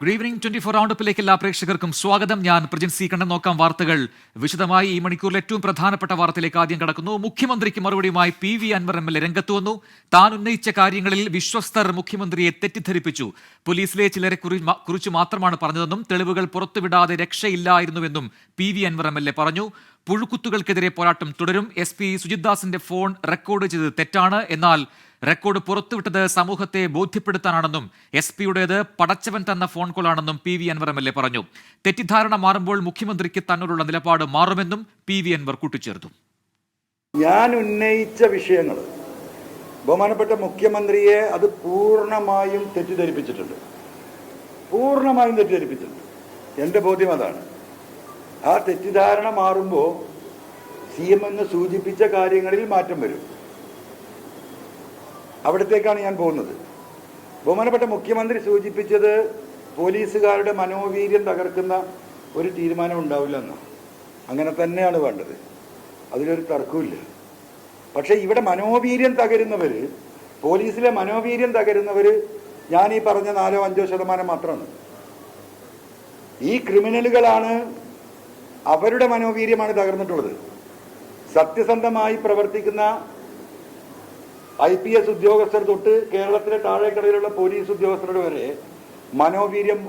Good evening 24 റൗണ്ടപ്പിലേക്ക് എല്ലാ പ്രേക്ഷകർക്കും സ്വാഗതം. ഞാൻ പ്രജിൻ സി കണ്ണൻ. നോക്കാം വാർത്തകൾ വിശദമായി. ഈ മണിക്കൂറിൽ ഏറ്റവും പ്രധാനപ്പെട്ട വാർത്തയിലേക്ക് ആദ്യം കടക്കുന്നു. മുഖ്യമന്ത്രിക്ക് മറുപടിയുമായി PV അൻവർ MLA രംഗത്ത് വന്നു. താൻ ഉന്നയിച്ച കാര്യങ്ങളിൽ വിശ്വസ്തർ മുഖ്യമന്ത്രിയെ തെറ്റിദ്ധരിപ്പിച്ചു. പോലീസിലെ ചിലരെ കുറിച്ച് മാത്രമാണ് പറഞ്ഞതെന്നും തെളിവുകൾ പുറത്തുവിടാതെ രക്ഷയില്ലായിരുന്നുവെന്നും PV അൻവർ MLA പറഞ്ഞു. പുഴുക്കുത്തുകൾക്കെതിരെ പോരാട്ടം തുടരും. SP സുജിത് ദാസിന്റെ ഫോൺ റെക്കോർഡ് ചെയ്തത് തെറ്റാണ്. എന്നാൽ റെക്കോർഡ് പുറത്തുവിട്ടത് സമൂഹത്തെ ബോധ്യപ്പെടുത്താനാണെന്നും SP-യുടേത് പടച്ചവൻ തന്ന ഫോൺ കോളാണെന്നും PV അൻവർ MLA പറഞ്ഞു. തെറ്റിദ്ധാരണ മാറുമ്പോൾ മുഖ്യമന്ത്രിക്ക് തന്നോടുള്ള നിലപാട് മാറുമെന്നും PV അൻവർ കൂട്ടിച്ചേർത്തു. ഞാൻ ഉന്നയിച്ച വിഷയങ്ങൾ ബഹുമാനപ്പെട്ട മുഖ്യമന്ത്രിയെ അത് പൂർണ്ണമായും തെറ്റിദ്ധരിപ്പിച്ചിട്ടുണ്ട്. എൻ്റെ ബോധ്യം അതാണ്. ആ തെറ്റിദ്ധാരണ മാറുമ്പോൾ CM എന്ന് സൂചിപ്പിച്ച കാര്യങ്ങളിൽ മാറ്റം വരും. അവിടത്തേക്കാണ് ഞാൻ പോകുന്നത്. ബഹുമാനപ്പെട്ട മുഖ്യമന്ത്രി സൂചിപ്പിച്ചത് പോലീസുകാരുടെ മനോവീര്യം തകർക്കുന്ന ഒരു തീരുമാനം ഉണ്ടാവില്ല എന്ന്. അങ്ങനെ തന്നെയാണ് വേണ്ടത്, അതിലൊരു തർക്കമില്ല. പക്ഷേ ഇവിടെ മനോവീര്യം തകരുന്നവർ, പോലീസിലെ മനോവീര്യം തകരുന്നവർ ഞാൻ ഈ പറഞ്ഞ 4-5% മാത്രമാണ്. ഈ ക്രിമിനലുകളാണ്, അവരുടെ മനോവീര്യമാണ് തകർന്നിട്ടുള്ളത്. സത്യസന്ധമായി പ്രവർത്തിക്കുന്ന IPS ഉദ്യോഗസ്ഥർ തൊട്ട് കേരളത്തിലെ താഴേക്കടയിലുള്ള പോലീസ് ഉദ്യോഗസ്ഥരുടെ വരെ മനോവീര്യം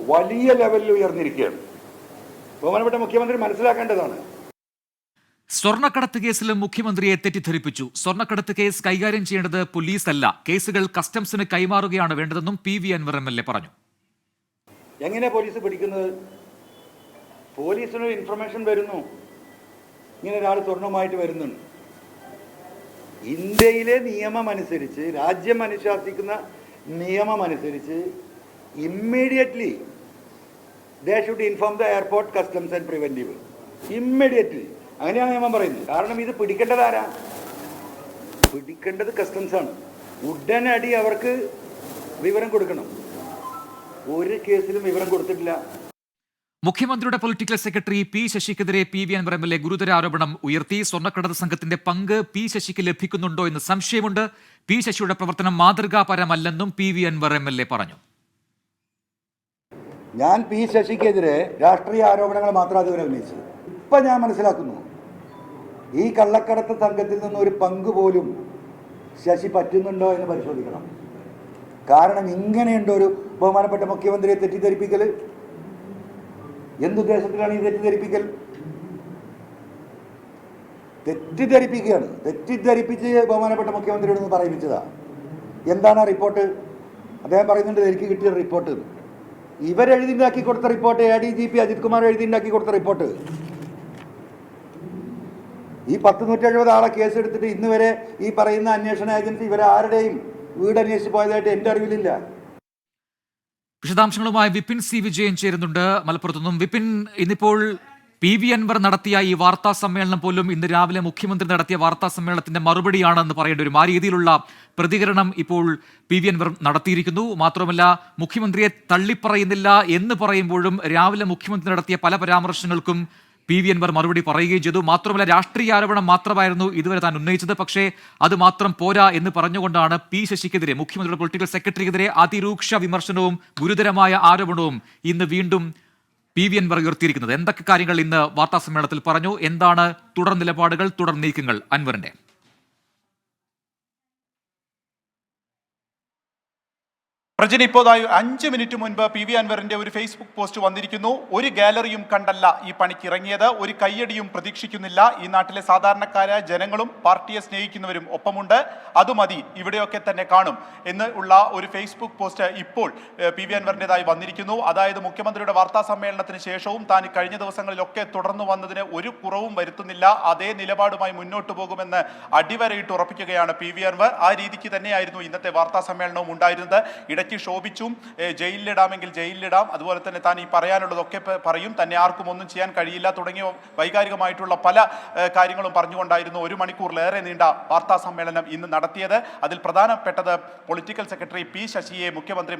വലിയ ലെവലിൽ ഉയർന്നിരിക്കുകയാണ്. ബഹുമാനപ്പെട്ട മുഖ്യമന്ത്രി മനസ്സിലാക്കേണ്ടതാണ്. സ്വർണ്ണക്കടത്ത് കേസിലും മുഖ്യമന്ത്രിയെ തെറ്റിദ്ധരിപ്പിച്ചു. സ്വർണ്ണക്കടത്ത് കേസ് കൈകാര്യം ചെയ്യേണ്ടത് പോലീസല്ല, കേസുകൾ കസ്റ്റംസിന് കൈമാറുകയാണ് വേണ്ടതെന്നും PV അൻവർ MLA പറഞ്ഞു. എങ്ങനെ പോലീസ് പിടിക്കുന്നത്? പോലീസിന് ഇൻഫർമേഷൻ വരുന്നു, ഇങ്ങനെ ഒരാൾ സ്വർണവുമായിട്ട് വരുന്നുണ്ട്. ഇന്ത്യയിലെ നിയമമനുസരിച്ച്, രാജ്യം അനുശാസിക്കുന്ന നിയമമനുസരിച്ച് immediately they should inform the airport customs and preventive. Immediately അങ്ങനെയാണ് നിയമം പറയുന്നത്. കാരണം ഇത് പിടിക്കേണ്ടത് ആരാ? പിടിക്കേണ്ടത് കസ്റ്റംസ് ആണ്. ഉടനടി അവർക്ക് വിവരം കൊടുക്കണം. ഒരു കേസിലും വിവരം കൊടുത്തിട്ടില്ല. മുഖ്യമന്ത്രിയുടെ പൊളിറ്റിക്കൽ സെക്രട്ടറി P ശശിക്കെതിരെ PV അൻവർ MLA ഗുരുതര ആരോപണം ഉയർത്തി. സ്വർണ്ണക്കടത്ത് സംഘത്തിന്റെ പങ്ക് P ശശിക്ക് ലഭിക്കുന്നുണ്ടോ എന്ന് സംശയമുണ്ട്. P ശശിയുടെ പ്രവർത്തനം മാതൃകാപരമല്ലെന്നും PV അൻവർ MLA പറഞ്ഞു. ഞാൻ P ശശിക്കെതിരെ രാഷ്ട്രീയ ആരോപണങ്ങൾ മാത്രം അതുവരെ ഉന്നയിച്ചത്. ഇപ്പം ഞാൻ മനസ്സിലാക്കുന്നു, ഈ കള്ളക്കടത്ത് സംഘത്തിൽ നിന്ന് ഒരു പങ്ക് പോലും ശശി പറ്റുന്നുണ്ടോ എന്ന് പരിശോധിക്കണം. കാരണം ഇങ്ങനെയുണ്ടോ ഒരു ബഹുമാനപ്പെട്ട മുഖ്യമന്ത്രിയെ തെറ്റിദ്ധരിപ്പിക്കൽ? എന്തുദ്ദേശത്തിലാണ് ഈ തെറ്റിദ്ധരിപ്പിക്കൽ? തെറ്റിദ്ധരിപ്പിക്കുകയാണ്. തെറ്റിദ്ധരിപ്പിച്ച് ബഹുമാനപ്പെട്ട മുഖ്യമന്ത്രിയോട് നിന്ന് പറയിപ്പിച്ചതാ. എന്താണ് ആ റിപ്പോർട്ട്? അദ്ദേഹം പറയുന്നുണ്ട് എനിക്ക് കിട്ടിയ റിപ്പോർട്ട്. ഇവരെഴുതിണ്ടാക്കി കൊടുത്ത റിപ്പോർട്ട്, ADGP അജിത് കുമാർ എഴുതിണ്ടാക്കി കൊടുത്ത റിപ്പോർട്ട്. ഈ 170 ആളെ കേസെടുത്തിട്ട് ഇന്ന് വരെ ഈ പറയുന്ന അന്വേഷണ ഏജൻസി ഇവരെ ആരുടെയും വീട് അന്വേഷിച്ച് പോയതായിട്ട് എൻ്റെ അറിവിലില്ല. വിശദാംശങ്ങളുമായി വിപിൻ C വിജയൻ ചേരുന്നുണ്ട് മലപ്പുറത്തു നിന്നും. വിപിൻ, ഇന്നിപ്പോൾ PV അൻവർ നടത്തിയ ഈ വാർത്താ സമ്മേളനം പോലും ഇന്ന് രാവിലെ മുഖ്യമന്ത്രി നടത്തിയ വാർത്താ സമ്മേളനത്തിന്റെ മറുപടിയാണെന്ന് പറയേണ്ടി വരും. ആ രീതിയിലുള്ള പ്രതികരണം ഇപ്പോൾ PV അൻവർ നടത്തിയിരിക്കുന്നു. മാത്രമല്ല, മുഖ്യമന്ത്രിയെ തള്ളിപ്പറയുന്നില്ല എന്ന് പറയുമ്പോഴും രാവിലെ മുഖ്യമന്ത്രി നടത്തിയ പല പരാമർശങ്ങൾക്കും PV അൻവർ മറുപടി പറയുകയും ചെയ്തു. മാത്രമല്ല, രാഷ്ട്രീയ ആരോപണം മാത്രമായിരുന്നു ഇതുവരെ താൻ ഉന്നയിച്ചത്. പക്ഷേ അത് മാത്രം പോരാ എന്ന് പറഞ്ഞുകൊണ്ടാണ് P ശശിക്കെതിരെ, മുഖ്യമന്ത്രിയുടെ പൊളിറ്റിക്കൽ സെക്രട്ടറിക്കെതിരെ അതിരൂക്ഷ വിമർശനവും ഗുരുതരമായ ആരോപണവും ഇന്ന് വീണ്ടും PV അൻവർ ഉയർത്തിയിരിക്കുന്നത്. എന്തൊക്കെ കാര്യങ്ങൾ ഇന്ന് വാർത്താ സമ്മേളനത്തിൽ പറഞ്ഞു? എന്താണ് തുടർ നിലപാടുകൾ, തുടർ നീക്കങ്ങൾ അൻവറിന്റെ? പ്രജിൻ, ഇപ്പോഴായി 5 മിനിറ്റ് മുൻപ് PV അൻവറിന്റെ ഒരു ഫേസ്ബുക്ക് പോസ്റ്റ് വന്നിരിക്കുന്നു. ഒരു ഗാലറിയും കണ്ടല്ല ഈ പണിക്ക് ഇറങ്ങിയത്, ഒരു കയ്യടിയും പ്രതീക്ഷിക്കുന്നില്ല. ഈ നാട്ടിലെ സാധാരണക്കാരായ ജനങ്ങളും പാർട്ടിയെ സ്നേഹിക്കുന്നവരും ഒപ്പമുണ്ട്, അത് മതി, ഇവിടെയൊക്കെ തന്നെ കാണും എന്ന് ഉള്ള ഒരു ഫേസ്ബുക്ക് പോസ്റ്റ് ഇപ്പോൾ PV അൻവറിൻ്റെതായി വന്നിരിക്കുന്നു. അതായത് മുഖ്യമന്ത്രിയുടെ വാർത്താ സമ്മേളനത്തിന് ശേഷവും താൻ കഴിഞ്ഞ ദിവസങ്ങളിലൊക്കെ തുടർന്നു വന്നതിന് ഒരു കുറവും വരുത്തുന്നില്ല, അതേ നിലപാടുമായി മുന്നോട്ട് പോകുമെന്ന് അടിവരയിട്ട് ഉറപ്പിക്കുകയാണ് PV അൻവർ. ആ രീതിക്ക് തന്നെയായിരുന്നു ഇന്നത്തെ വാർത്താ സമ്മേളനവും ഉണ്ടായിരുന്നത്. ഇടയ്ക്ക് ശോഭിച്ചും ജയിലിലിടാമെങ്കിൽ ജയിലിലിടാം, അതുപോലെ തന്നെ താൻ ഈ പറയാനുള്ളതൊക്കെ പറയും, തന്നെ ആർക്കും ഒന്നും ചെയ്യാൻ കഴിയില്ല തുടങ്ങിയ വൈകാരികമായിട്ടുള്ള പല കാര്യങ്ങളും പറഞ്ഞുകൊണ്ടായിരുന്നു 1 മണിക്കൂറിലേറെ നീണ്ട വാർത്താ സമ്മേളനം ഇന്ന് നടത്തിയത്. അതിൽ പ്രധാനപ്പെട്ടത് പൊളിറ്റിക്കൽ സെക്രട്ടറി P ശശിയെ മുഖ്യമന്ത്രി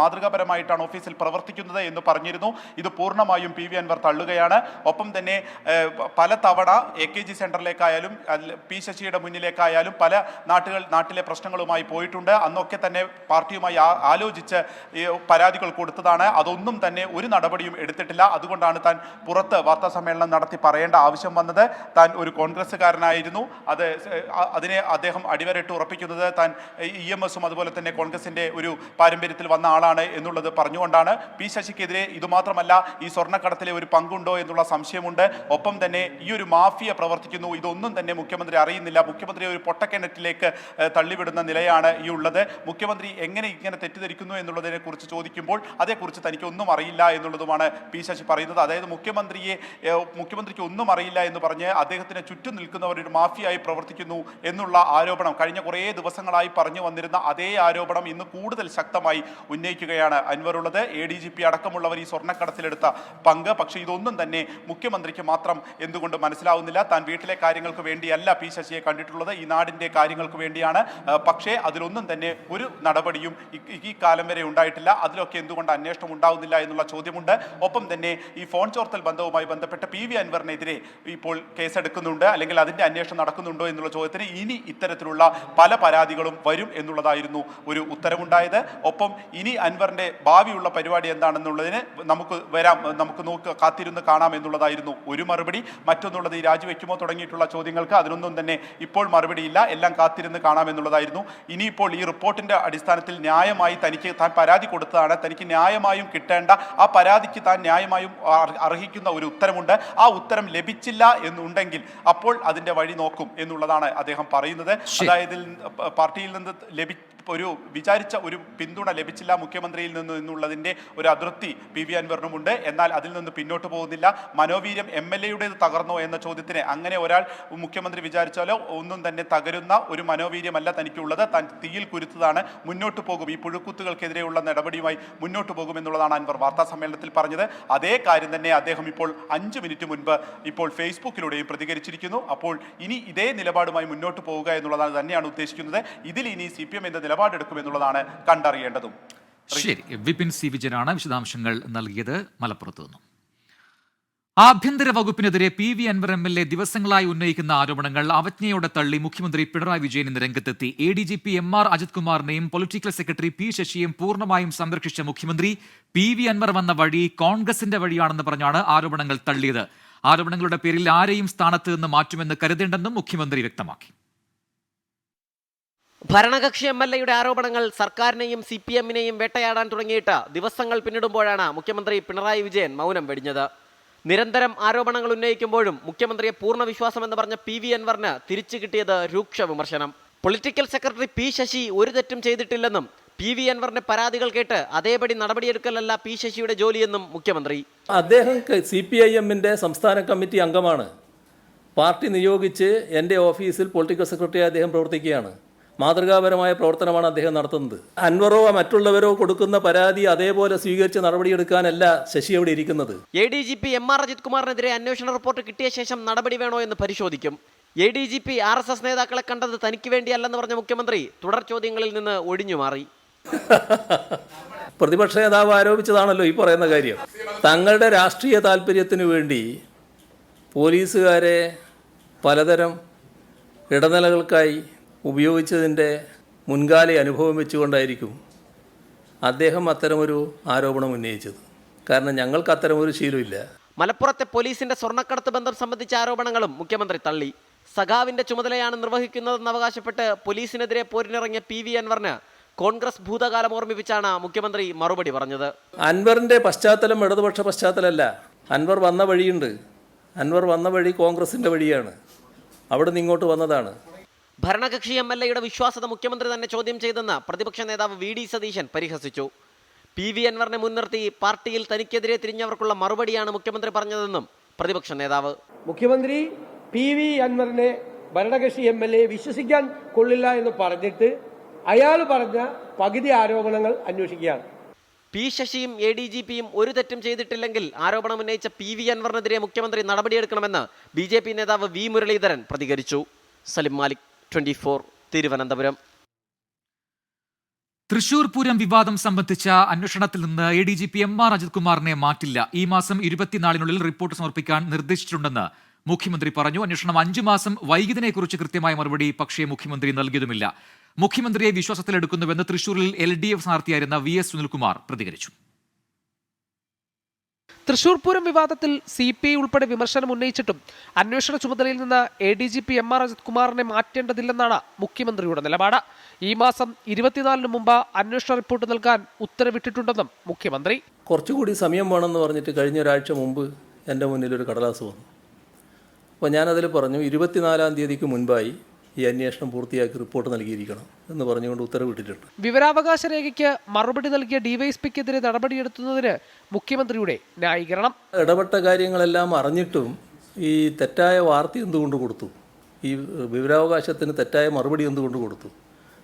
മാതൃകാപരമായിട്ടാണ് ഓഫീസിൽ പ്രവർത്തിക്കുന്നത് എന്ന് പറഞ്ഞിരുന്നു. ഇത് പൂർണ്ണമായും PV അൻവർ തള്ളുകയാണ്. ഒപ്പം തന്നെ പല തവണ AKG സെന്ററിലേക്കായാലും P ശശിയുടെ മുന്നിലേക്കായാലും പല നാട്ടിലെ പ്രശ്നങ്ങളുമായി പോയിട്ടുണ്ട്. അന്നൊക്കെ തന്നെ പാർട്ടിയുമായി ആലോചിച്ച് ഈ പരാതികൾ കൊടുത്തതാണ്. അതൊന്നും തന്നെ ഒരു നടപടിയും എടുത്തിട്ടില്ല. അതുകൊണ്ടാണ് താൻ പുറത്ത് വാർത്താ സമ്മേളനം നടത്തി പറയേണ്ട ആവശ്യം വന്നത്. താൻ ഒരു കോൺഗ്രസ്സുകാരനായിരുന്നു, അതിനെ അദ്ദേഹം അടിവരയിട്ട് ഉറപ്പിക്കുന്നത് താൻ EMS അതുപോലെ തന്നെ കോൺഗ്രസിന്റെ ഒരു പാരമ്പര്യത്തിൽ വന്ന ആളാണ് എന്നുള്ളത് പറഞ്ഞുകൊണ്ടാണ്. പി ശശിക്കെതിരെ ഇതുമാത്രമല്ല, ഈ സ്വർണ്ണക്കടത്തിലെ ഒരു പങ്കുണ്ടോ എന്നുള്ള സംശയമുണ്ട്. ഒപ്പം തന്നെ ഈ ഒരു മാഫിയ പ്രവർത്തിക്കുന്നു, ഇതൊന്നും തന്നെ മുഖ്യമന്ത്രി അറിയുന്നില്ല. മുഖ്യമന്ത്രി ഒരു പൊട്ടക്കിണറ്റിലേക്ക് തള്ളിവിടുന്ന നിലയാണ് ഈ ഉള്ളത്. മുഖ്യമന്ത്രി എങ്ങനെ ഇങ്ങനെ തെറ്റിദ്ധരിക്കുന്നു എന്നുള്ളതിനെ കുറിച്ച് ചോദിക്കുമ്പോൾ അതേക്കുറിച്ച് തനിക്ക് ഒന്നും അറിയില്ല എന്നുള്ളതുമാണ് പി ശശി പറയുന്നത്. അതായത് മുഖ്യമന്ത്രിക്ക് ഒന്നും അറിയില്ല എന്ന് പറഞ്ഞ് അദ്ദേഹത്തിന് ചുറ്റും നിൽക്കുന്നവർ ഒരു മാഫിയായി പ്രവർത്തിക്കുന്നു എന്നുള്ള ആരോപണം കഴിഞ്ഞ കുറേ ദിവസങ്ങളായി പറഞ്ഞു വന്നിരുന്ന അതേ ആരോപണം ഇന്ന് കൂടുതൽ ശക്തമായി ഉന്നയിക്കുകയാണ് അൻവറുള്ളത്. ADGP അടക്കമുള്ളവർ ഈ സ്വർണ്ണക്കടത്തിലെടുത്ത പങ്ക്. പക്ഷേ ഇതൊന്നും തന്നെ മുഖ്യമന്ത്രിക്ക് മാത്രം എന്തുകൊണ്ട് മനസ്സിലാവുന്നില്ല. താൻ വീട്ടിലെ കാര്യങ്ങൾക്ക് വേണ്ടിയല്ല പി ശശിയെ കണ്ടിട്ടുള്ളത്, ഈ നാടിൻ്റെ കാര്യങ്ങൾക്ക് വേണ്ടിയാണ്. പക്ഷേ അതിലൊന്നും തന്നെ ഒരു നടപടിയും ഈ കാലം വരെ ഉണ്ടായിട്ടില്ല. അതിലൊക്കെ എന്തുകൊണ്ട് അന്വേഷണം ഉണ്ടാവുന്നില്ല എന്നുള്ള ചോദ്യമുണ്ട്. ഒപ്പം തന്നെ ഈ ഫോൺ ചോർത്തൽ ബന്ധവുമായി ബന്ധപ്പെട്ട് PV അൻവറിനെതിരെ ഇപ്പോൾ കേസെടുക്കുന്നുണ്ട്, അല്ലെങ്കിൽ അതിൻ്റെ അന്വേഷണം നടക്കുന്നുണ്ടോ എന്നുള്ള ചോദ്യത്തിന് ഇനി ഇത്തരത്തിലുള്ള പല പരാതികളും വരും എന്നുള്ളതായിരുന്നു ഒരു ഉത്തരവുണ്ടായത്. ഒപ്പം ഇനി അൻവറിന്റെ ഭാവിയുള്ള പരിപാടി എന്താണെന്നുള്ളതിന് നമുക്ക് കാത്തിരുന്ന് കാണാം എന്നുള്ളതായിരുന്നു ഒരു മറുപടി. മറ്റൊന്നുള്ളത് ഈ രാജിവെക്കുമോ തുടങ്ങിയിട്ടുള്ള ചോദ്യങ്ങൾക്ക് അതിനൊന്നും തന്നെ ഇപ്പോൾ മറുപടിയില്ല, എല്ലാം കാത്തിരുന്ന് കാണാം എന്നുള്ളതായിരുന്നു. ഇനിയിപ്പോൾ ഈ റിപ്പോർട്ടിന്റെ അടിസ്ഥാനത്തിൽ ന്യായമായി താൻ പരാതി കൊടുത്തതാണ്, തനിക്ക് ന്യായമായും കിട്ടേണ്ട ആ പരാതിക്ക് താൻ ന്യായമായും അർഹിക്കുന്ന ഒരു ഉത്തരമുണ്ട്. ആ ഉത്തരം ലഭിച്ചില്ല എന്നുണ്ടെങ്കിൽ അപ്പോൾ അതിന്റെ വഴി നോക്കും എന്നുള്ളതാണ് അദ്ദേഹം പറയുന്നത്. അതായത് പാർട്ടിയിൽ നിന്ന് ഒരു വിചാരിച്ച ഒരു പിന്തുണ ലഭിച്ചില്ല മുഖ്യമന്ത്രിയിൽ നിന്ന് എന്നുള്ളതിൻ്റെ ഒരു അതൃപ്തി PV അൻവറിനുമുണ്ട്. എന്നാൽ അതിൽ നിന്ന് പിന്നോട്ട് പോകുന്നില്ല. മനോവീര്യം MLAയുടേത് തകർന്നോ എന്ന ചോദ്യത്തിന് അങ്ങനെ ഒരാൾ മുഖ്യമന്ത്രി വിചാരിച്ചാലോ ഒന്നും തന്നെ തകരുന്ന ഒരു മനോവീര്യമല്ല തനിക്കുള്ളത്. താൻ തീയിൽ കുരുത്തതാണ്, മുന്നോട്ട് പോകും, ഈ പുഴുക്കുത്തുകൾക്കെതിരെയുള്ള നടപടിയുമായി മുന്നോട്ട് പോകുമെന്നുള്ളതാണ് അൻവർ വാർത്താ സമ്മേളനത്തിൽ പറഞ്ഞത്. അതേ കാര്യം തന്നെ അദ്ദേഹം ഇപ്പോൾ 5 മിനിറ്റ് മുൻപ് ഇപ്പോൾ ഫേസ്ബുക്കിലൂടെയും പ്രതികരിച്ചിരിക്കുന്നു. അപ്പോൾ ഇനി ഇതേ നിലപാടുമായി മുന്നോട്ട് പോവുക എന്നുള്ളതാണ് തന്നെയാണ് ഉദ്ദേശിക്കുന്നത്. ഇതിൽ ഇനി CPM എന്ന നിലപാടെടുക്കുമെന്നുള്ളതാണ് കണ്ടറിയേണ്ടതും. ശരി, വിപിൻ സി വിജയനാണ് വിശദാംശങ്ങൾ നൽകിയത് മലപ്പുറത്ത് നിന്നും. ആഭ്യന്തര വകുപ്പിനെതിരെ PV അൻവർ MLA ദിവസങ്ങളായി ഉന്നയിക്കുന്ന ആരോപണങ്ങൾ അവജ്ഞയോടെ തള്ളി മുഖ്യമന്ത്രി പിണറായി വിജയൻ ഇന്ന് രംഗത്തെത്തി. ADGP MR അജിത് കുമാറിനെയും പൊളിറ്റിക്കൽ സെക്രട്ടറി P ശശിയെയും പൂർണ്ണമായും സംരക്ഷിച്ച മുഖ്യമന്ത്രി PV അൻവർ വന്ന വഴി കോൺഗ്രസിന്റെ വഴിയാണെന്ന് പറഞ്ഞാണ് ആരോപണങ്ങൾ തള്ളിയത്. ആരോപണങ്ങളുടെ പേരിൽ ആരെയും സ്ഥാനത്ത് നിന്ന് മാറ്റുമെന്ന് കരുതേണ്ടെന്നും മുഖ്യമന്ത്രി വ്യക്തമാക്കി. ഭരണകക്ഷി MLAയുടെ ആരോപണങ്ങൾ സർക്കാരിനെയും CPMനെയും വേട്ടയാടാൻ തുടങ്ങിയിട്ട് ദിവസങ്ങൾ പിന്നിടുമ്പോഴാണ് മുഖ്യമന്ത്രി പിണറായി വിജയൻ മൗനം വെടിഞ്ഞത്. നിരന്തരം ആരോപണങ്ങൾ ഉന്നയിക്കുമ്പോഴും മുഖ്യമന്ത്രിയെ പൂർണ്ണ വിശ്വാസമെന്ന് പറഞ്ഞ PV അൻവറിന് തിരിച്ചു കിട്ടിയത് രൂക്ഷ വിമർശനം. പൊളിറ്റിക്കൽ സെക്രട്ടറി P ശശി ഒരു തെറ്റും ചെയ്തിട്ടില്ലെന്നും PV അൻവറിന്റെ പരാതികൾ കേട്ട് അതേപടി നടപടിയെടുക്കലല്ല P ശശിയുടെ ജോലിയെന്നും മുഖ്യമന്ത്രി. അദ്ദേഹം CPIMന്റെ സംസ്ഥാന കമ്മിറ്റി അംഗമാണ്. പാർട്ടി നിയോഗിച്ച് എൻ്റെ ഓഫീസിൽ പൊളിറ്റിക്കൽ സെക്രട്ടറി അദ്ദേഹം പ്രവർത്തിക്കുകയാണ്. മാതൃകാപരമായ പ്രവർത്തനമാണ് അദ്ദേഹം നടത്തുന്നത്. അൻവറോ മറ്റുള്ളവരോ കൊടുക്കുന്ന പരാതി അതേപോലെ സ്വീകരിച്ച് നടപടിയെടുക്കാനല്ല ശശി അവിടെ ഇരിക്കുന്നത്. ADGP MR അജിത് കുമാറിനെതിരെ അന്വേഷണ റിപ്പോർട്ട് കിട്ടിയ ശേഷം നടപടി വേണോ എന്ന് പരിശോധിക്കും. ADGP RSS നേതാക്കളെ കണ്ടത് തനിക്ക് വേണ്ടിയല്ലെന്ന് പറഞ്ഞ മുഖ്യമന്ത്രി തുടർ ചോദ്യങ്ങളിൽ നിന്ന് ഒഴിഞ്ഞു മാറി. പ്രതിപക്ഷ നേതാവ് ആരോപിച്ചതാണല്ലോ ഈ പറയുന്ന കാര്യം. തങ്ങളുടെ രാഷ്ട്രീയ താല്പര്യത്തിനു വേണ്ടി പോലീസുകാരെ പലതരം ഇടനിലകൾക്കായി ഉപയോഗിച്ചതിൻ്റെ മുൻകാല അനുഭവം വെച്ചുകൊണ്ടായിരിക്കും അദ്ദേഹം അത്തരമൊരു ആരോപണം ഉന്നയിച്ചത്. കാരണം ഞങ്ങൾക്ക് അത്തരമൊരു ശീലമില്ല. മലപ്പുറത്തെ പോലീസിന്റെ സ്വർണ്ണക്കടത്ത് ബന്ധം സംബന്ധിച്ച ആരോപണങ്ങളും മുഖ്യമന്ത്രി തള്ളി. സഖാവിന്റെ ചുമതലയാണ് നിർവഹിക്കുന്നതെന്ന് അവകാശപ്പെട്ട് പോലീസിനെതിരെ പോരിനിറങ്ങിയ PV അൻവറിന് കോൺഗ്രസ് ഭൂതകാലം ഓർമ്മിപ്പിച്ചാണ് മുഖ്യമന്ത്രി മറുപടി പറഞ്ഞത്. അൻവറിൻ്റെ പശ്ചാത്തലം ഇടതുപക്ഷ പശ്ചാത്തലമല്ല. അൻവർ വന്ന വഴിയുണ്ട്. അൻവർ വന്ന വഴി കോൺഗ്രസിൻ്റെ വഴിയാണ്. അവിടെ നിന്ന് ഇങ്ങോട്ട് വന്നതാണ്. ഭരണകക്ഷി MLAയുടെ വിശ്വാസത മുഖ്യമന്ത്രി തന്നെ ചോദ്യം ചെയ്തെന്ന് പ്രതിപക്ഷ നേതാവ് VD സതീശൻ പരിഹസിച്ചു. PV അൻവറിനെ മുൻനിർത്തി പാർട്ടിയിൽ തനിക്കെതിരെ തിരിഞ്ഞവർക്കുള്ള മറുപടിയാണ് മുഖ്യമന്ത്രി പറഞ്ഞതെന്നും പ്രതിപക്ഷ നേതാവ്. മുഖ്യമന്ത്രി PV അൻവറിനെ ഭരണകക്ഷി MLA വിശ്വസിക്കാൻ കൊള്ളില്ല എന്ന് പറഞ്ഞിട്ട് അയാൾ പറഞ്ഞ പകുതി ആരോപണങ്ങൾ അന്വേഷിക്കുകയാണ്. P ശശിയും ADGPയും ഒരു തെറ്റും ചെയ്തിട്ടില്ലെങ്കിൽ ആരോപണം ഉന്നയിച്ച PV അൻവറിനെതിരെ മുഖ്യമന്ത്രി നടപടിയെടുക്കണമെന്ന് BJP നേതാവ് V മുരളീധരൻ പ്രതികരിച്ചു. സലിം മാലിക്, 24, തിരുവനന്തപുരം. തൃശൂർ പൂരം വിവാദം സംബന്ധിച്ച അന്വേഷണത്തിൽ നിന്ന് ADGP MR അജിത് കുമാറിനെ മാറ്റില്ല. ഈ മാസം 24-നുള്ളിൽ റിപ്പോർട്ട് സമർപ്പിക്കാൻ നിർദ്ദേശിച്ചിട്ടുണ്ടെന്ന് മുഖ്യമന്ത്രി പറഞ്ഞു. അന്വേഷണം 5 മാസം വൈകിയതിനെക്കുറിച്ച് കൃത്യമായ മറുപടി പക്ഷേ മുഖ്യമന്ത്രി നൽകിയതുമില്ല. മുഖ്യമന്ത്രിയെ വിശ്വാസത്തിലെടുക്കുന്നുവെന്ന് തൃശൂരിൽ LDF സ്ഥാനാർത്ഥിയായിരുന്ന VS സുനിൽകുമാർ പ്രതികരിച്ചു. തൃശൂർ പൂരം വിവാദത്തിൽ CPI ഉൾപ്പെടെ വിമർശനം ഉന്നയിച്ചിട്ടും അന്വേഷണ ചുമതലയിൽ നിന്ന് ADGP MR അജിത് കുമാറിനെ മാറ്റേണ്ടതില്ലെന്നാണ് മുഖ്യമന്ത്രിയുടെ നിലപാട്. ഈ മാസം 24-ന് മുമ്പ് അന്വേഷണ റിപ്പോർട്ട് നൽകാൻ ഉത്തരവിട്ടിട്ടുണ്ടെന്നും മുഖ്യമന്ത്രി. കുറച്ചുകൂടി സമയം വേണമെന്ന് പറഞ്ഞിട്ട് കഴിഞ്ഞ ഒരാഴ്ച മുമ്പ് എൻ്റെ മുന്നിൽ ഒരു കടലാസ് വന്നു. അപ്പോൾ ഞാനതിൽ പറഞ്ഞു 24-ാം തീയതിക്ക് മുൻപായി ഈ അന്വേഷണം പൂർത്തിയാക്കി റിപ്പോർട്ട് നൽകിയിരിക്കണം എന്ന് പറഞ്ഞുകൊണ്ട് ഉത്തരവിട്ടിട്ടുണ്ട്. വിവരാവകാശ രേഖയ്ക്ക് മറുപടി നൽകിയ DYSPക്കെതിരെ നടപടിയെടുക്കുന്നതിന് മുഖ്യമന്ത്രിയുടെ ന്യായീകരണം. ഇടപെട്ട കാര്യങ്ങളെല്ലാം അറിഞ്ഞിട്ടും ഈ തെറ്റായ വാർത്ത എന്തുകൊണ്ട് കൊടുത്തു, ഈ വിവരാവകാശത്തിന് തെറ്റായ മറുപടി എന്തുകൊണ്ട് കൊടുത്തു,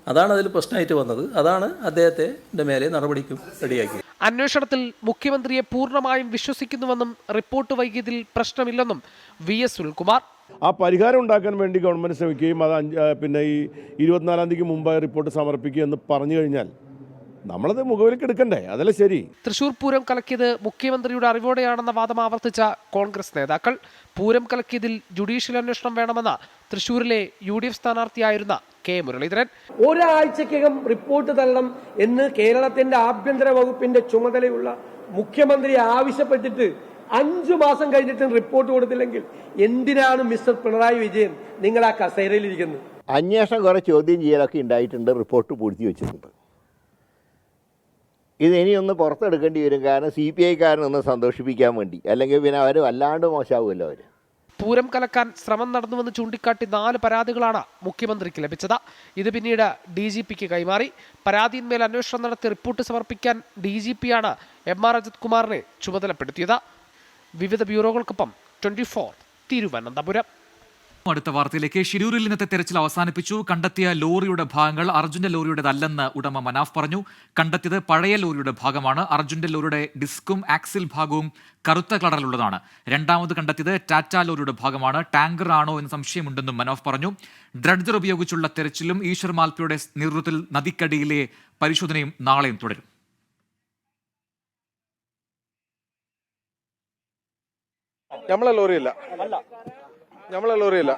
അതാണ് അതിൽ പ്രശ്നമായിട്ട് വന്നത്. അതാണ് അദ്ദേഹത്തിൻ്റെ മേലെ നടപടിക്കും റെഡിയാക്കിയത്. അന്വേഷണത്തിൽ മുഖ്യമന്ത്രിയെ പൂർണ്ണമായും വിശ്വസിക്കുന്നുവെന്നും റിപ്പോർട്ട് വൈകിയതിൽ പ്രശ്നമില്ലെന്നും VS സുനിൽകുമാർ. ആ പരിഹാരം ഉണ്ടാക്കാൻ വേണ്ടി ഗവൺമെൻറ് ശ്രമിക്കുകയും അത് പിന്നെ ഈ 24-ാം തീയതിക്ക് മുമ്പായി റിപ്പോർട്ട് സമർപ്പിക്കുക എന്ന് പറഞ്ഞു കഴിഞ്ഞാൽ നമ്മളത് മുഖവിലേക്ക് എടുക്കണ്ടേ? അതല്ലേ ശരി. തൃശൂർ പൂരം കലക്കിയത് മുഖ്യമന്ത്രിയുടെ അറിവോടെയാണെന്ന വാദം ആവർത്തിച്ച കോൺഗ്രസ് നേതാക്കൾ. പൂരം കലക്കിയതിൽ ജുഡീഷ്യൽ അന്വേഷണം വേണമെന്ന തൃശൂരിലെ UDF സ്ഥാനാർത്ഥിയായിരുന്ന K മുരളീധരൻ. ഒരാഴ്ചക്കകം റിപ്പോർട്ട് തരണം എന്ന് കേരളത്തിന്റെ ആഭ്യന്തര വകുപ്പിന്റെ ചുമതലയുള്ള മുഖ്യമന്ത്രി ആവശ്യപ്പെട്ടിട്ട് 5 മാസം കഴിഞ്ഞിട്ടും റിപ്പോർട്ട് കൊടുത്തില്ലെങ്കിൽ എന്തിനാണ് മിസ്റ്റർ പിണറായി വിജയൻ നിങ്ങൾ ആ കസേരയിലിരിക്കുന്നത്? അന്വേഷണം കുറെ ചോദ്യം ചെയ്യലൊക്കെ ഉണ്ടായിട്ടുണ്ട്, റിപ്പോർട്ട് പൂഴ്ത്തി വെച്ചിട്ടുണ്ട്. ഇത് ഇനിയൊന്ന് പുറത്തെടുക്കേണ്ടി വരും. കാരണം CPIക്കാരനൊന്ന് സന്തോഷിപ്പിക്കാൻ വേണ്ടി, അല്ലെങ്കിൽ പിന്നെ അവർ വല്ലാണ്ട് മോശമാവുമല്ലോ. അവർ പൂരം കലക്കാൻ ശ്രമം നടന്നുവെന്ന് ചൂണ്ടിക്കാട്ടി 4 പരാതികളാണ് മുഖ്യമന്ത്രിക്ക് ലഭിച്ചത്. ഇത് പിന്നീട് DGPക്ക് കൈമാറി. പരാതിയിന്മേൽ അന്വേഷണം നടത്തി റിപ്പോർട്ട് സമർപ്പിക്കാൻ DGPയാണ് MR അജിത് കുമാറിനെ ചുമതലപ്പെടുത്തിയത്. വിവിധ ബ്യൂറോകൾക്കൊപ്പം 24 തിരുവനന്തപുരം. അടുത്ത വാർത്തയിലേക്ക്. ഷിരൂരിൽ ഇന്നത്തെ തെരച്ചിൽ അവസാനിപ്പിച്ചു. കണ്ടെത്തിയ ലോറിയുടെ ഭാഗങ്ങൾ അർജുന്റെ ലോറിയുടേതല്ലെന്ന് ഉടമ മനാഫ് പറഞ്ഞു. കണ്ടെത്തിയത് പഴയ ലോറിയുടെ ഭാഗമാണ്. അർജുന്റെ ലോറിയുടെ ഡിസ്കും ആക്സിൽ ഭാഗവും കറുത്ത കളറിലുള്ളതാണ്. രണ്ടാമത് കണ്ടെത്തിയത് ടാറ്റ ലോറിയുടെ ഭാഗമാണ്. ടാങ്കർ ആണോ എന്ന് സംശയമുണ്ടെന്നും മനാഫ് പറഞ്ഞു. ഡ്രഡ്ജർ ഉപയോഗിച്ചുള്ള തെരച്ചിലും ഈശ്വർ മാൽപ്പയുടെ നേതൃത്വത്തിൽ നദിക്കടിയിലെ പരിശോധനയും നാളെയും തുടരും. നമ്മളെ ലോറിയല്ല,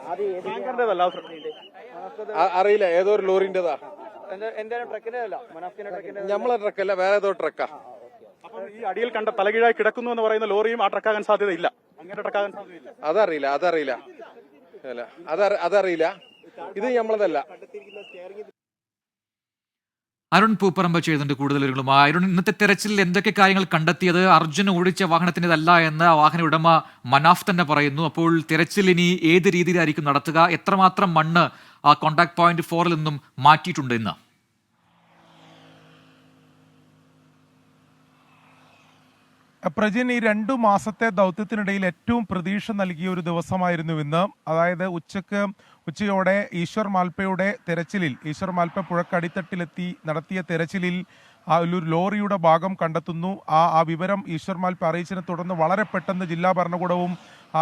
അറിയില്ല, ഏതോ ഒരു ലോറിന്റെതാ. നമ്മളെ ട്രക്കല്ല, വേറെ ഏതോ ട്രക്കാ. ഈ അടിയിൽ കണ്ട തലകീഴായി കിടക്കുന്നു എന്ന് പറയുന്ന ലോറിയും ആ ട്രക്കാകാൻ സാധ്യതയില്ല. അങ്ങനെ ട്രക്കാകാൻ സാധ്യതയില്ല. അതറിയില്ല. ഇത് നമ്മളതല്ല. അരുൺ പൂപ്പറമ്പ് ചെയ്യുന്നുണ്ട് കൂടുതൽ വിവരങ്ങളുമായി. അരുൺ, ഇന്നത്തെ തെരച്ചിലിൽ എന്തൊക്കെ കാര്യങ്ങൾ കണ്ടെത്തിയത്? അർജുൻ ഓടിച്ച വാഹനത്തിൻ്റെതല്ല എന്ന് വാഹന ഉടമ മനാഫ് തന്നെ പറയുന്നു. അപ്പോൾ തെരച്ചിൽ ഇനി ഏത് രീതിയിലായിരിക്കും നടത്തുക? എത്രമാത്രം മണ്ണ് ആ കോൺടാക്ട് പോയിന്റ് 4-ൽ നിന്നും മാറ്റിയിട്ടുണ്ട് ഇന്ന്? പ്രജിൻ, ഈ 2 മാസത്തെ ദൗത്യത്തിനിടയിൽ ഏറ്റവും പ്രതീക്ഷ നൽകിയ ഒരു ദിവസമായിരുന്നു ഇന്ന്. അതായത് ഉച്ചയോടെ ഈശ്വർ മാൽപ്പയുടെ തെരച്ചിലിൽ, ഈശ്വർ മാൽപ്പ പുഴക്കടിത്തട്ടിലെത്തി നടത്തിയ തെരച്ചിലിൽ ഒരു ലോറിയുടെ ഭാഗം കണ്ടെത്തുന്നു. ആ വിവരം ഈശ്വർ മാൽപ്പ അറിയിച്ചതിനെ തുടർന്ന് വളരെ പെട്ടെന്ന് ജില്ലാ ഭരണകൂടവും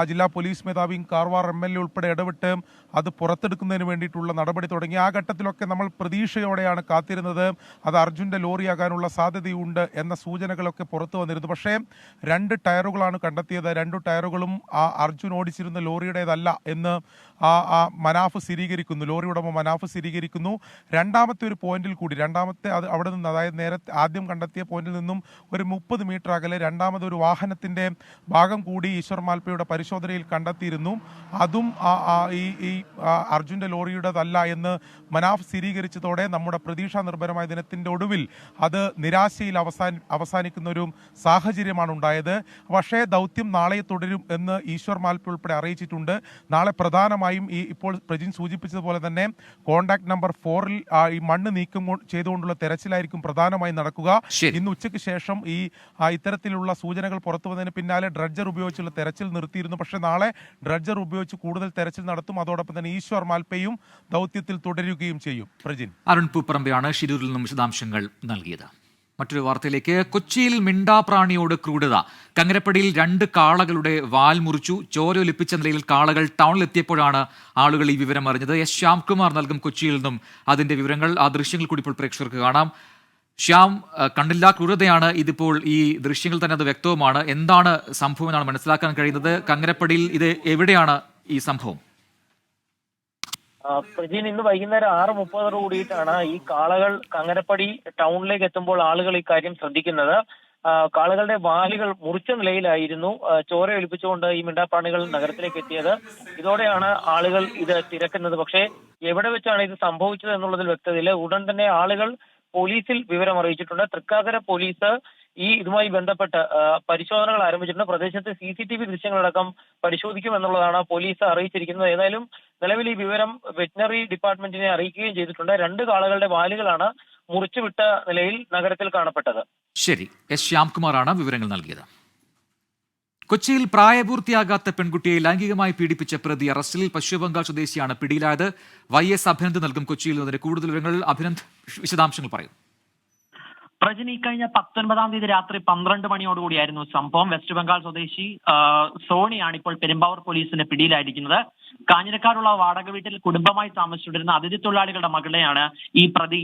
ജില്ലാ പോലീസ് മേധാവിയും കാർവാർ MLA ഉൾപ്പെടെ ഇടപെട്ട് അത് പുറത്തെടുക്കുന്നതിന് വേണ്ടിയിട്ടുള്ള നടപടി തുടങ്ങി. ആ ഘട്ടത്തിലൊക്കെ നമ്മൾ പ്രതീക്ഷയോടെയാണ് കാത്തിരുന്നത്. അത് അർജുൻ്റെ ലോറിയാകാനുള്ള സാധ്യതയുണ്ട് എന്ന സൂചനകളൊക്കെ പുറത്തു വന്നിരുന്നു. പക്ഷേ 2 ടയറുകളാണ് കണ്ടെത്തിയത്. 2 ടയറുകളും ആ അർജുൻ ഓടിച്ചിരുന്ന ലോറിയുടേതല്ല എന്ന് മനാഫ് സ്ഥിരീകരിക്കുന്നു. ലോറി ഉടമ മനാഫ് സ്ഥിരീകരിക്കുന്നു. രണ്ടാമത്തെ ഒരു പോയിന്റിൽ കൂടി, അവിടെ നിന്ന്, അതായത് നേരത്തെ ആദ്യം കണ്ടെത്തിയ പോയിന്റിൽ നിന്നും ഒരു 30 മീറ്റർ അകലെ രണ്ടാമതൊരു വാഹനത്തിന്റെ ഭാഗം കൂടി ഈശ്വർ മാൽപ്പയുടെ പരിശോധനയിൽ കണ്ടെത്തിയിരുന്നു. അതും ഈ അർജുന്റെ ലോറിയുടേതല്ല എന്ന് മനാഫ് സ്ഥിരീകരിച്ചതോടെ നമ്മുടെ പ്രതീക്ഷാ നിർഭരമായ ദിനത്തിന്റെ ഒടുവിൽ അത് നിരാശയിൽ അവസാനിക്കുന്ന ഒരു സാഹചര്യമാണ് ഉണ്ടായത്. പക്ഷേ ദൗത്യം നാളെ തുടരും എന്ന് ഈശ്വർ മാൽപ്പ ഉൾപ്പെടെ അറിയിച്ചിട്ടുണ്ട്. നാളെ പ്രധാനമായും ഇപ്പോൾ പ്രജിൻ സൂചിപ്പിച്ചതുപോലെ തന്നെ കോണ്ടാക്ട് നമ്പർ 4-ൽ ഈ മണ്ണ് നീക്കം ചെയ്തുകൊണ്ടുള്ള തെരച്ചിലായിരിക്കും പ്രധാനമായും നടക്കുക. ഇന്ന് ഉച്ചയ്ക്ക് ശേഷം ഇത്തരത്തിലുള്ള സൂചനകൾ പുറത്തു വന്നതിന് പിന്നാലെ ഡ്രഡ്ജർ ഉപയോഗിച്ചുള്ള തെരച്ചിൽ നിർത്തിയിരുന്നു. പക്ഷേ നാളെ ഡ്രഡ്ജർ ഉപയോഗിച്ച് കൂടുതൽ തെരച്ചിൽ നടത്തും. അതോടൊപ്പം തന്നെ ഈശ്വർ മാൽപ്പയും ദൗത്യത്തിൽ തുടരുകയും ചെയ്യും. പ്രജിൻ, അരുൺ പൂപ്പറമ്പയാണ് ഷിരൂരിൽ നിന്നും വിശദാംശങ്ങൾ നൽകിയത്. മറ്റൊരു വാർത്തയിലേക്ക്. കൊച്ചിയിൽ മിണ്ടാപ്രാണിയോട് ക്രൂരത. കങ്ങരപ്പടിയിൽ 2 കാളകളുടെ വാൽ മുറിച്ചു. ചോരയൊലിപ്പിച്ച നിലയിൽ കാളകൾ ടൗണിലെത്തിയപ്പോഴാണ് ആളുകൾ ഈ വിവരം അറിഞ്ഞത്. S. ശ്യാംകുമാർ നൽകും കൊച്ചിയിൽ നിന്നും അതിന്റെ വിവരങ്ങൾ. ആ ദൃശ്യങ്ങൾ കൂടി ഇപ്പോൾ പ്രേക്ഷകർക്ക് കാണാം. ശ്യാം, കണ്ടില്ല, ക്രൂരതയാണ് ഇതിപ്പോൾ. ഈ ദൃശ്യങ്ങൾ തന്നെ അത് വ്യക്തവുമാണ്. എന്താണ് സംഭവം എന്നാണ് മനസ്സിലാക്കാൻ കഴിയുന്നത്? കങ്ങരപ്പടിയിൽ ഇത് എവിടെയാണ് ഈ സംഭവം? പ്രജീൻ, ഇന്ന് വൈകുന്നേരം 6:30 കൂടിയിട്ടാണ് ഈ കാളകൾ കങ്ങരപ്പടി ടൗണിലേക്ക് എത്തുമ്പോൾ ആളുകൾ ഇക്കാര്യം ശ്രദ്ധിക്കുന്നത്. കാളകളുടെ വാലുകൾ മുറിച്ച നിലയിലായിരുന്നു ചോര ഒലിപ്പിച്ചുകൊണ്ട് ഈ മിണ്ടാപ്രാണികൾ നഗരത്തിലേക്ക് എത്തിയത്. ഇതോടെയാണ് ആളുകൾ ഇത് തിരക്കുന്നത്. പക്ഷേ എവിടെ വെച്ചാണ് ഇത് സംഭവിച്ചത് എന്നുള്ളതിൽ വ്യക്തതയില്ല. ഉടൻ തന്നെ ആളുകൾ പോലീസിൽ വിവരം അറിയിച്ചിട്ടുണ്ട്. തൃക്കാക്കര പോലീസ് ഇതുമായി ബന്ധപ്പെട്ട് പരിശോധനകൾ ആരംഭിച്ചിട്ടുണ്ട്. പ്രദേശത്ത് CCTV ദൃശ്യങ്ങളടക്കം പരിശോധിക്കുമെന്നുള്ളതാണ് പോലീസ് അറിയിച്ചിരിക്കുന്നത്. ഏതായാലും നിലവിൽ ഈ വിവരം വെറ്റിനറി ഡിപ്പാർട്ട്മെന്റിനെ അറിയിക്കുകയും ചെയ്തിട്ടുണ്ട്. 2 കാളകളുടെ വാലുകളാണ് മുറിച്ചുവിട്ട നിലയിൽ നഗരത്തിൽ കാണപ്പെട്ടത്. ശരി, എസ് ശ്യാംകുമാറാണ് വിവരങ്ങൾ നൽകിയത്. കൊച്ചിയിൽ പ്രായപൂർത്തിയാകാത്ത പെൺകുട്ടിയെ ലൈംഗികമായി പീഡിപ്പിച്ച പ്രതി അറസ്റ്റിൽ. പശ്ചിമബംഗാൾ സ്വദേശിയാണ് പിടിയിലായത്. YS അഭിനന്ദ് നൽകും കൊച്ചിയിൽ നിന്നതിന് കൂടുതൽ വിവരങ്ങൾ. അഭിനന്ദ്, വിശദാംശങ്ങൾ പറയും. പ്രജനി, കഴിഞ്ഞ 19-ാം തീയതി രാത്രി 12 മണിയോടുകൂടിയായിരുന്നു സംഭവം. വെസ്റ്റ് ബംഗാൾ സ്വദേശി സോണിയാണ് ഇപ്പോൾ പെരുമ്പാവൂർ പോലീസിന്റെ പിടിയിലായിരിക്കുന്നത്. കാഞ്ഞിരക്കാടുള്ള വാടക വീട്ടിൽ കുടുംബമായി താമസിച്ചിരുന്ന അതിഥി തൊഴിലാളികളുടെ മകളെയാണ് ഈ പ്രതി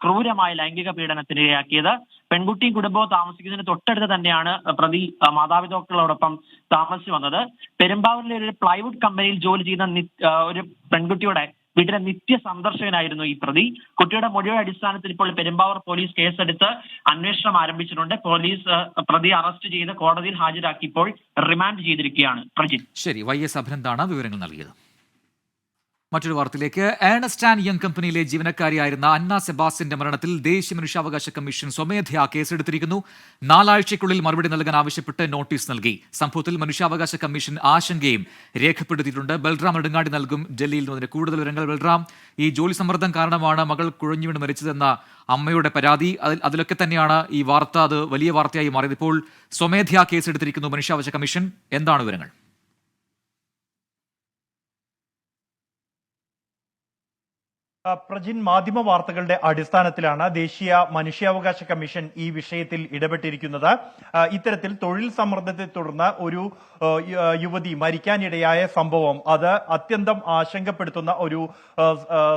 ക്രൂരമായ ലൈംഗിക പീഡനത്തിനിരയാക്കിയത്. പെൺകുട്ടിയും കുടുംബവും താമസിക്കുന്നതിന് തൊട്ടടുത്ത് തന്നെയാണ് പ്രതി മാതാപിതാക്കളോടൊപ്പം താമസിച്ചു വന്നത്. പെരുമ്പാവൂരിലെ ഒരു പ്ലൈവുഡ് കമ്പനിയിൽ ജോലി ചെയ്യുന്ന ഒരു പെൺകുട്ടിയുടെ വീട്ടിലെ നിത്യ സന്ദർശകനായിരുന്നു ഈ പ്രതി. കുട്ടിയുടെ മൊഴിയുടെ അടിസ്ഥാനത്തിൽ ഇപ്പോൾ പെരുമ്പാവൂർ പോലീസ് കേസെടുത്ത് അന്വേഷണം ആരംഭിച്ചിട്ടുണ്ട്. പോലീസ് പ്രതി അറസ്റ്റ് ചെയ്ത് കോടതിയിൽ ഹാജരാക്കി ഇപ്പോൾ റിമാൻഡ് ചെയ്തിരിക്കുകയാണ്. പ്രജിൻ, ശരി, YS അഭിനന്ദാണ് വിവരങ്ങൾ നൽകിയത്. മറ്റൊരു വാർത്തയിലേക്ക്. ഏണസ്റ്റ് ആൻഡ് യങ് കമ്പനിയിലെ ജീവനക്കാരിയായിരുന്ന അന്ന സെബാസ്റ്റ്യന്റെ മരണത്തിൽ ദേശീയ മനുഷ്യാവകാശ കമ്മീഷൻ സ്വമേധയാ കേസെടുത്തിരിക്കുന്നു. 4 ആഴ്ചയ്ക്കുള്ളിൽ മറുപടി നൽകാൻ ആവശ്യപ്പെട്ട് നോട്ടീസ് നൽകി. സംഭവത്തിൽ മനുഷ്യാവകാശ കമ്മീഷൻ ആശങ്കയും രേഖപ്പെടുത്തിയിട്ടുണ്ട്. ബൽറാം നെടുങ്ങാടി നൽകും ഡൽഹിയിൽ നിന്ന് കൂടുതൽ വിവരങ്ങൾ. ബൽറാം, ഈ ജോലി സമ്മർദ്ദം കാരണമാണ് മകൾ കുഴഞ്ഞു വീണ് മരിച്ചതെന്ന അമ്മയുടെ പരാതി, അതിലൊക്കെ തന്നെയാണ് ഈ വാർത്ത, അത് വലിയ വാർത്തയായി മാറിയത്. ഇപ്പോൾ സ്വമേധയാ കേസെടുത്തിരിക്കുന്നു മനുഷ്യാവകാശ കമ്മീഷൻ. എന്താണ് വിവരങ്ങൾ? പ്രജിൻ, മാധ്യമ വാർത്തകളുടെ അടിസ്ഥാനത്തിലാണ് ദേശീയ മനുഷ്യാവകാശ കമ്മീഷൻ ഈ വിഷയത്തിൽ ഇടപെട്ടിരിക്കുന്നത്. ഇത്തരത്തിൽ തൊഴിൽ സമ്മർദ്ദത്തെ തുടർന്ന് ഒരു യുവതി മരിക്കാനിടയായ സംഭവം അത് അത്യന്തം ആശങ്കപ്പെടുത്തുന്ന ഒരു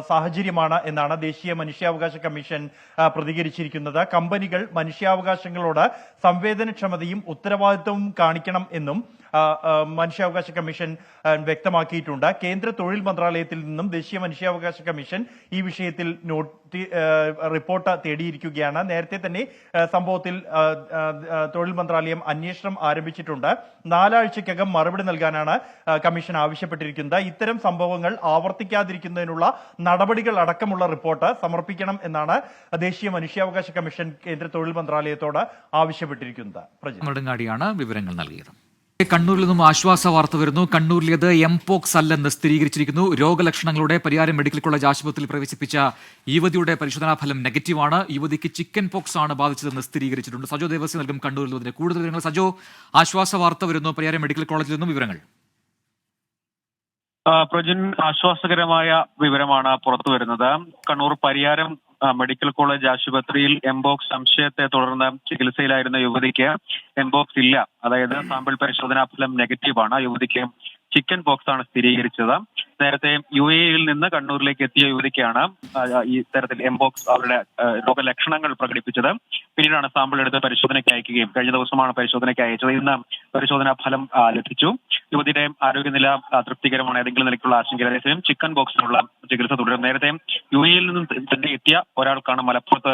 സാഹചര്യമാണ് എന്നാണ് ദേശീയ മനുഷ്യാവകാശ കമ്മീഷൻ പ്രതികരിച്ചിരിക്കുന്നത്. കമ്പനികൾ മനുഷ്യാവകാശങ്ങളോട് സംവേദനക്ഷമതയും ഉത്തരവാദിത്വവും കാണിക്കണം എന്നും മനുഷ്യാവകാശ കമ്മീഷൻ വ്യക്തമാക്കിയിട്ടുണ്ട്. കേന്ദ്ര തൊഴിൽ മന്ത്രാലയത്തിൽ നിന്നും ദേശീയ മനുഷ്യാവകാശ കമ്മീഷൻ ഈ വിഷയത്തിൽ റിപ്പോർട്ട് തേടിയിരിക്കുകയാണ്. നേരത്തെ തന്നെ സംഭവത്തിൽ തൊഴിൽ മന്ത്രാലയം അന്വേഷണം ആരംഭിച്ചിട്ടുണ്ട്. 4 ആഴ്ചയ്ക്കകം മറുപടി നൽകാനാണ് കമ്മീഷൻ ആവശ്യപ്പെട്ടിരിക്കുന്നത്. ഇത്തരം സംഭവങ്ങൾ ആവർത്തിക്കാതിരിക്കുന്നതിനുള്ള നടപടികൾ അടക്കമുള്ള റിപ്പോർട്ട് സമർപ്പിക്കണം എന്നാണ് ദേശീയ മനുഷ്യാവകാശ കമ്മീഷൻ കേന്ദ്ര തൊഴിൽ മന്ത്രാലയത്തോട് ആവശ്യപ്പെട്ടിരിക്കുന്നത്. നെടുങ്ങാടിയാണ് വിവരങ്ങൾ നൽകിയത്. കണ്ണൂരിൽ നിന്നും ആശ്വാസ വാർത്ത വരുന്നു. കണ്ണൂരിലേത് എംപോക്സ് അല്ലെന്ന് സ്ഥിരീകരിച്ചിരിക്കുന്നു. രോഗലക്ഷണങ്ങളുടെ പരിയാരം മെഡിക്കൽ കോളേജ് ആശുപത്രിയിൽ പ്രവേശിപ്പിച്ച യുവതിയുടെ പരിശോധനാ ഫലം നെഗറ്റീവാണ്. യുവതിക്ക് ചിക്കൻ പോക്സ് ആണ് ബാധിച്ചതെന്ന് സ്ഥിരീകരിച്ചിട്ടുണ്ട്. സജോ ദേവസ്യ നൽകും കണ്ണൂരിൽ നിന്നതിന് കൂടുതൽ വിവരങ്ങൾ. സജോ, ആശ്വാസ വാർത്ത വരുന്നു പരിയാരം മെഡിക്കൽ കോളേജിൽ നിന്നും വിവരങ്ങൾ. പ്രജിൻ, ആശ്വാസകരമായ വിവരമാണ് പുറത്തു വരുന്നത്. കണ്ണൂർ പരിയാരം മെഡിക്കൽ കോളേജ് ആശുപത്രിയിൽ എംപോക്സ് സംശയത്തെ തുടർന്ന് ചികിത്സയിലായിരുന്ന യുവതിക്ക് എംപോക്സ് ഇല്ല. അതായത് സാമ്പിൾ പരിശോധനാ ഫലം നെഗറ്റീവാണ്. യുവതിക്ക് ചിക്കൻ പോക്സ് ആണ് സ്ഥിരീകരിച്ചത്. നേരത്തെ UAE-യിൽ നിന്ന് കണ്ണൂരിലേക്ക് എത്തിയ യുവതിക്കാണ് ഈ തരത്തിൽ എംപോക്സ് അവരുടെ രോഗലക്ഷണങ്ങൾ പ്രകടിപ്പിച്ചത്. പിന്നീടാണ് സാമ്പിൾ എടുത്ത് പരിശോധനയ്ക്ക് അയക്കുകയും കഴിഞ്ഞ ദിവസമാണ് പരിശോധനയ്ക്ക് അയച്ചത്. ഇന്ന് പരിശോധനാ ഫലം ലഭിച്ചു. യുവതിയുടെ ആരോഗ്യനില തൃപ്തികരമാണ്. ഏതെങ്കിലും നിലയ്ക്കുള്ള ആശങ്ക. അതേസമയം ചിക്കൻ പോക്സിനുള്ള ചികിത്സ തുടരും. നേരത്തെ UAE-യിൽ നിന്നും തന്നെ എത്തിയ ഒരാൾക്കാണ് മലപ്പുറത്ത്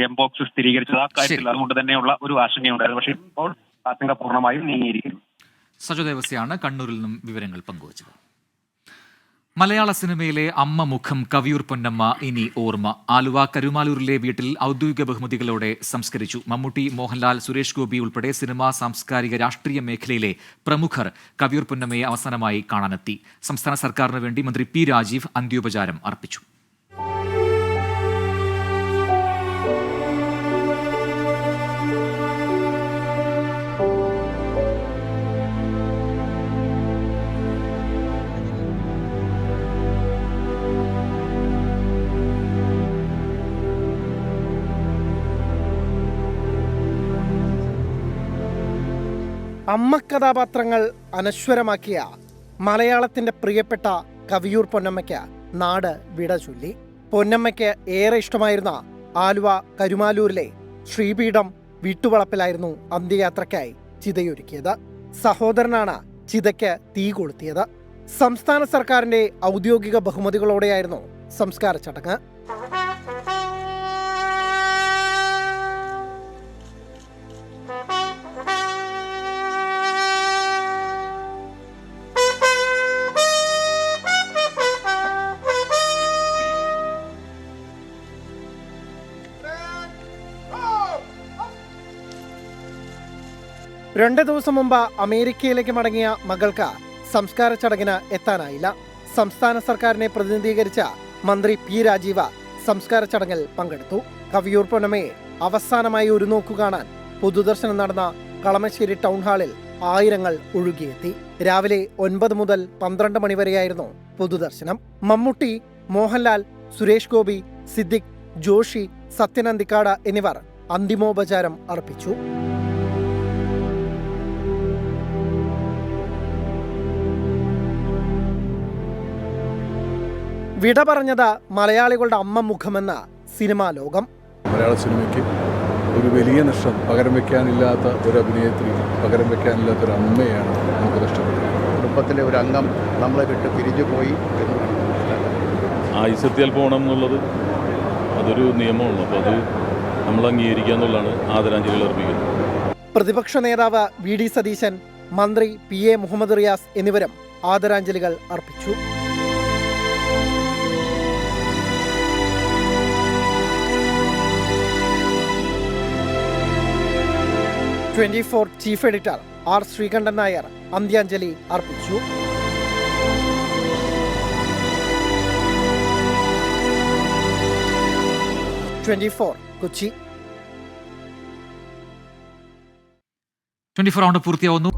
എംപോക്സ് സ്ഥിരീകരിച്ചത്. ആ കാര്യത്തിൽ അതുകൊണ്ട് തന്നെയുള്ള ഒരു ആശങ്കയുണ്ടായിരുന്നു. പക്ഷേ ഇപ്പോൾ ആശങ്ക പൂർണ്ണമായും നീങ്ങിയിരിക്കുന്നു. സജോ ദേവസ്യാണ് കണ്ണൂരിൽ നിന്നും വിവരങ്ങൾ പങ്കുവച്ചത്. മലയാള സിനിമയിലെ അമ്മ മുഖം കവിയൂർ പൊന്നമ്മ ഇനി ഓർമ്മ. ആലുവ കരുമാലൂരിലെ വീട്ടിൽ ഔദ്യോഗിക ബഹുമതികളോടെ സംസ്കരിച്ചു. മമ്മൂട്ടി, മോഹൻലാൽ, സുരേഷ് ഗോപി ഉൾപ്പെടെ സിനിമാ, സാംസ്കാരിക, രാഷ്ട്രീയ മേഖലയിലെ പ്രമുഖർ കവിയൂർ പൊന്നമ്മയെ അവസാനമായി കാണാനെത്തി. സംസ്ഥാന സർക്കാരിന് വേണ്ടി മന്ത്രി P രാജീവ് അന്ത്യോപചാരം അർപ്പിച്ചു. അമ്മ കഥാപാത്രങ്ങൾ അനശ്വരമാക്കിയ മലയാളത്തിന്റെ പ്രിയപ്പെട്ട കവിയൂർ പൊന്നമ്മയ്ക്ക് നാട് വിട ചൊല്ലി. പൊന്നമ്മയ്ക്ക് ഏറെ ഇഷ്ടമായിരുന്ന ആലുവ കരുമാലൂരിലെ ശ്രീപീഠം വീട്ടുവളപ്പിലായിരുന്നു അന്ത്യയാത്രയ്ക്കായി ചിതയൊരുക്കിയത്. സഹോദരനാണ് ചിതയ്ക്ക് തീ കൊളുത്തിയത്. സംസ്ഥാന സർക്കാരിന്റെ ഔദ്യോഗിക ബഹുമതികളോടെയായിരുന്നു സംസ്കാര ചടങ്ങ്. രണ്ട് ദിവസം മുമ്പ് അമേരിക്കയിലേക്ക് മടങ്ങിയ മകൾക്ക് സംസ്കാര ചടങ്ങിന് എത്താനായില്ല. സംസ്ഥാന സർക്കാരിനെ പ്രതിനിധീകരിച്ച മന്ത്രി പി രാജീവ് സംസ്കാര ചടങ്ങിൽ പങ്കെടുത്തു. കവിയൂർ പൊന്നമ്മയെ അവസാനമായി ഒരു നോക്കു കാണാൻ പൊതുദർശനം നടന്ന കളമശ്ശേരി ടൗൺ ഹാളിൽ ആയിരങ്ങൾ ഒഴുകിയെത്തി. രാവിലെ 9 മുതൽ 12 മണിവരെയായിരുന്നു പൊതുദർശനം. മമ്മൂട്ടി, മോഹൻലാൽ, സുരേഷ് ഗോപി, സിദ്ദിഖ്, ജോഷി, സത്യൻ അന്തിക്കാട് എന്നിവർ അന്തിമോപചാരം അർപ്പിച്ചു. വിട പറഞ്ഞത് മലയാളികളുടെ അമ്മ മുഖമെന്ന സിനിമാ ലോകം. മലയാള സിനിമയ്ക്ക് ഒരു വലിയ നഷ്ടം, പകരം വെക്കാനില്ലാത്ത ഒരു അഭിനേത്രി, പകരം വെക്കാനില്ലാത്ത ഒരു അമ്മയാണ് നമുക്ക് നഷ്ടപ്പെട്ടത്. കുടുംബത്തിലെ ഒരു അംഗം നമ്മളെ വിട്ട് പിരിഞ്ഞു പോയി എന്ന് ആയുസത്തിയാൽ പോകണം എന്നുള്ളത് അതൊരു നിയമമാണ്. അപ്പോൾ അത് നമ്മൾ അംഗീകരിക്കുക എന്നുള്ളതാണ് ആദരാഞ്ജലികൾ അർപ്പിക്കുന്നത്. പ്രതിപക്ഷ നേതാവ് വി ഡി സതീശൻ, മന്ത്രി PA മുഹമ്മദ് റിയാസ് എന്നിവരും ആദരാഞ്ജലികൾ അർപ്പിച്ചു. Chief editor R. Sreekandan Nair അന്ത്യാഞ്ജലി അർപ്പിച്ചു. കൊച്ചി. 24 പൂർത്തിയാവുന്നു.